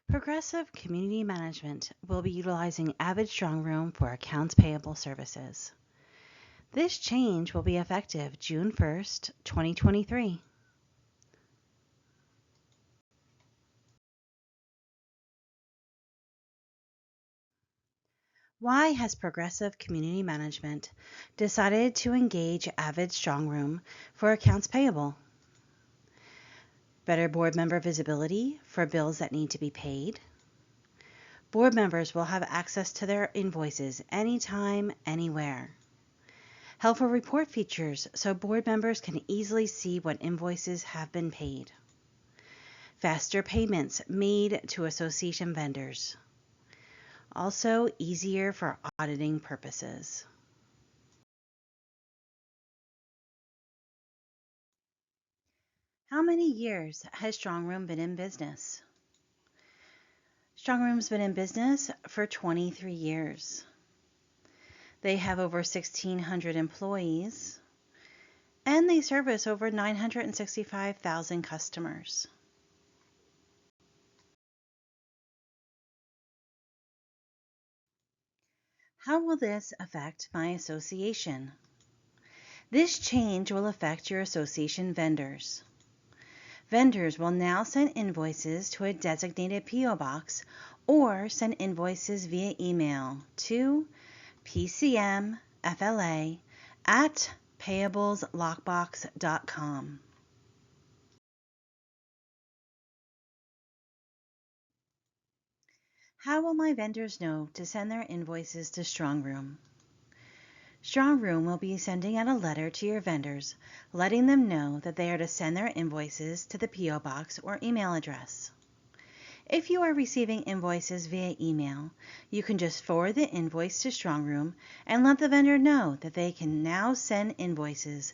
Progressive Community Management will be utilizing Avid Strongroom for accounts payable services. This change will be effective June 1st, 2023. Why has Progressive Community Management decided to engage Avid Strongroom for accounts payable? Better board member visibility for bills that need to be paid. Board members will have access to their invoices anytime, anywhere. Helpful report features so board members can easily see what invoices have been paid. Faster payments made to association vendors. Also easier for auditing purposes. How many years has Strongroom been in business? Strongroom's been in business for 23 years. They have over 1,600 employees, and they service over 965,000 customers. How will this affect my association? This change will affect your association vendors. Vendors will now send invoices to a designated P.O. box or send invoices via email to pcmfla@payableslockbox.com. How will my vendors know to send their invoices to Strongroom? Strongroom will be sending out a letter to your vendors letting them know that they are to send their invoices to the P.O. box or email address. If you are receiving invoices via email, you can just forward the invoice to Strongroom and let the vendor know that they can now send invoices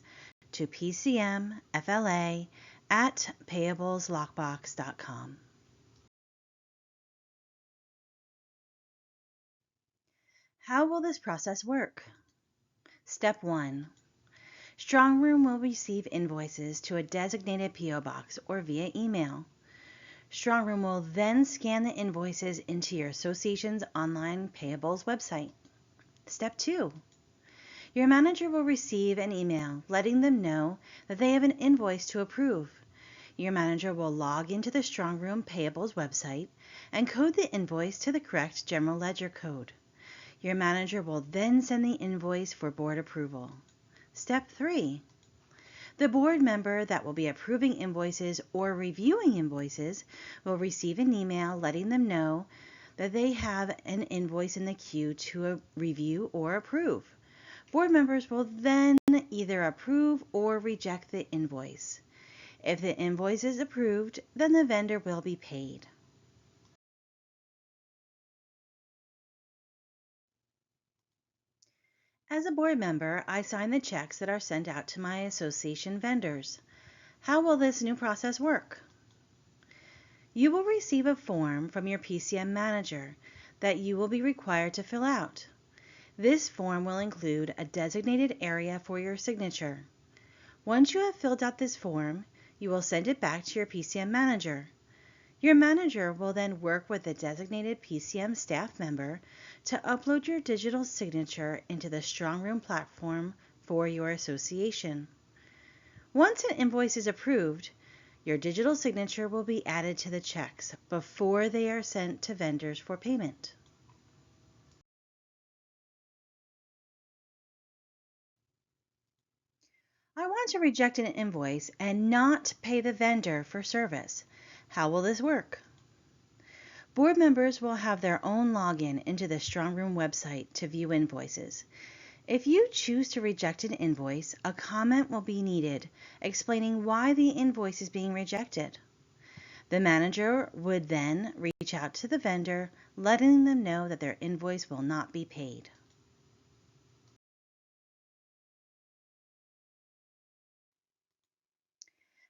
to pcmfla@payableslockbox.com. How will this process work? Step 1. Strongroom will receive invoices to a designated P.O. box or via email. Strongroom will then scan the invoices into your association's online payables website. Step 2. Your manager will receive an email letting them know that they have an invoice to approve. Your manager will log into the Strongroom payables website and code the invoice to the correct general ledger code. Your manager will then send the invoice for board approval. Step 3. The board member that will be approving invoices or reviewing invoices will receive an email letting them know that they have an invoice in the queue to review or approve. Board members will then either approve or reject the invoice. If the invoice is approved, then the vendor will be paid. As a board member, I sign the checks that are sent out to my association vendors. How will this new process work? You will receive a form from your PCM manager that you will be required to fill out. This form will include a designated area for your signature. Once you have filled out this form, you will send it back to your PCM manager. Your manager will then work with the designated PCM staff member to upload your digital signature into the Strongroom platform for your association. Once an invoice is approved, your digital signature will be added to the checks before they are sent to vendors for payment. I want to reject an invoice and not pay the vendor for service. How will this work? Board members will have their own login into the Strongroom website to view invoices. If you choose to reject an invoice, a comment will be needed explaining why the invoice is being rejected. The manager would then reach out to the vendor, letting them know that their invoice will not be paid.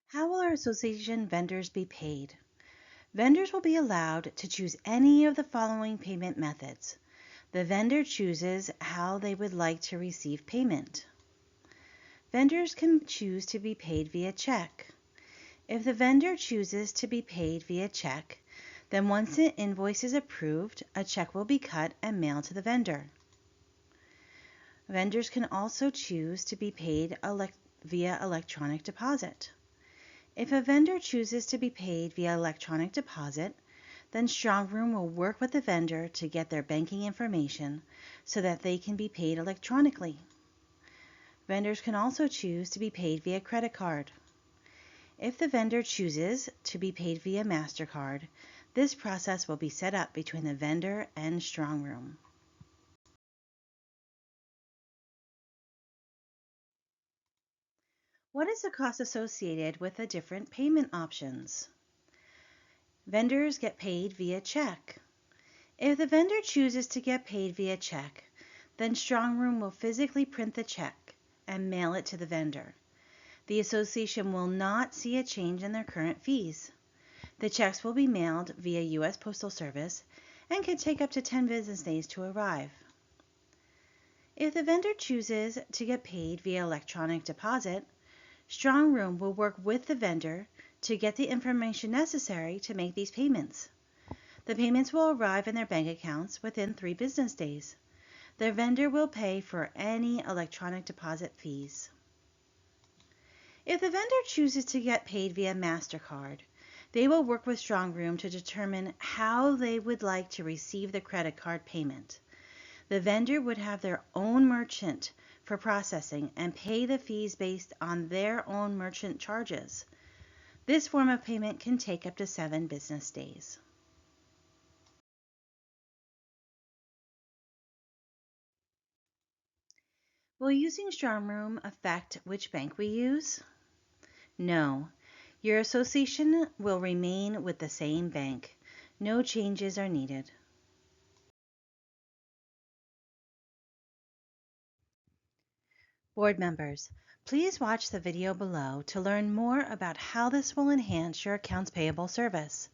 How will our association vendors be paid? Vendors will be allowed to choose any of the following payment methods. The vendor chooses how they would like to receive payment. Vendors can choose to be paid via check. If the vendor chooses to be paid via check, Then once the invoice is approved, a check will be cut and mailed to the vendor. Vendors can also choose to be paid via electronic deposit. If a vendor chooses to be paid via electronic deposit, then Strongroom will work with the vendor to get their banking information so that they can be paid electronically. Vendors can also choose to be paid via credit card. If the vendor chooses to be paid via MasterCard, this process will be set up between the vendor and Strongroom. What is the cost associated with the different payment options? Vendors get paid via check. If the vendor chooses to get paid via check, then Strongroom will physically print the check and mail it to the vendor. The association will not see a change in their current fees. The checks will be mailed via U.S. Postal Service and can take up to 10 business days to arrive. If the vendor chooses to get paid via electronic deposit, Strongroom will work with the vendor to get the information necessary to make these payments. The payments will arrive in their bank accounts within 3 business days. The vendor will pay for any electronic deposit fees. If the vendor chooses to get paid via MasterCard, they will work with Strongroom to determine how they would like to receive the credit card payment. The vendor would have their own merchant for processing and pay the fees based on their own merchant charges. This form of payment can take up to 7 business days. Will using Strongroom affect which bank we use? No. Your association will remain with the same bank. No changes are needed. Board members, please watch the video below to learn more about how this will enhance your accounts payable service.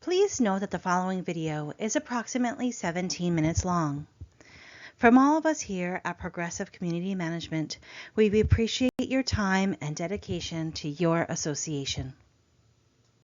Please note that the following video is approximately 17 minutes long. From all of us here at Progressive Community Management, we appreciate your time and dedication to your association.